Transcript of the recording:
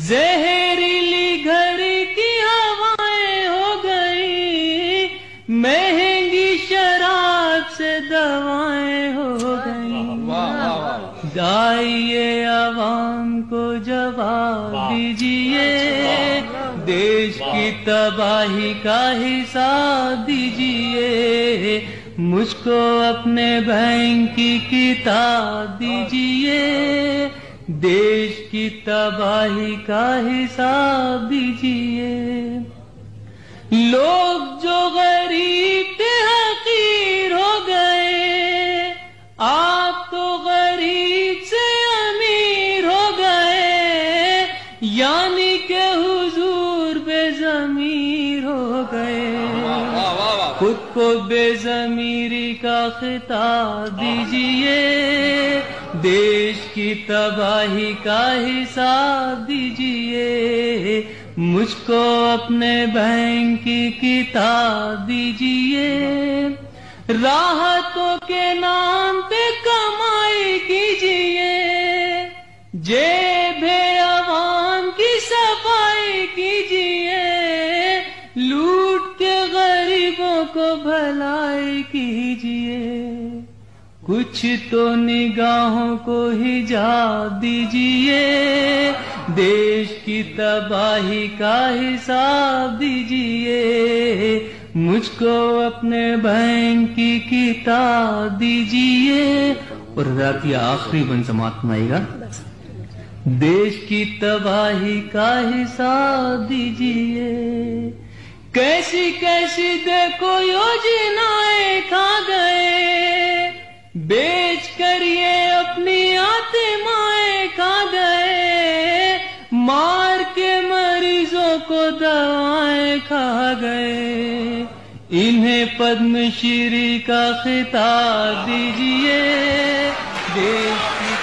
زہریلی گھر کی ہوائیں ہو گئی، مہنگی شراب سے دوائیں ہو گئی، آئیے عوام کو جواب دیجئے، دیش کی تباہی کا حساب دیجئے، مجھ کو اپنے بینک کی کتاب دیجئے، دیش کی تباہی کا حساب دیجئے۔ لوگ جو غریب تھے حقیر ہو گئے، آپ تو غریب سے امیر ہو گئے، یعنی کہ حضور بے ضمیر ہو گئے، خود کو بے ضمیری کا خطاب دیجئے، دیش کی تباہی کا حساب دیجئے، مجھ کو اپنے بینک کی کتاب دیجئے، راحتوں کے نام پہ کمائی کیجئے، جیب عوام کی صفائی کیجئے، لوٹ کے غریبوں کو بھلائی کیجئے، کچھ تو نگاہوں کو حجاب دیجئے، دیش کی تباہی کا حساب دیجئے، مجھ کو اپنے بینک کی کتاب دیجئے۔ اور رات کی آخری بن سماعت سنائے گا، دیش کی تباہی کا حساب دیجئے، کیسی کیسی دیکھو یوجنائیں کھا گئے، بیچ کر یہ اپنی آتمائیں کھا گئے، مار کے مریضوں کو دوائیں کھا گئے، انہیں پدم شری کا خطاب دیجئے، دیش کی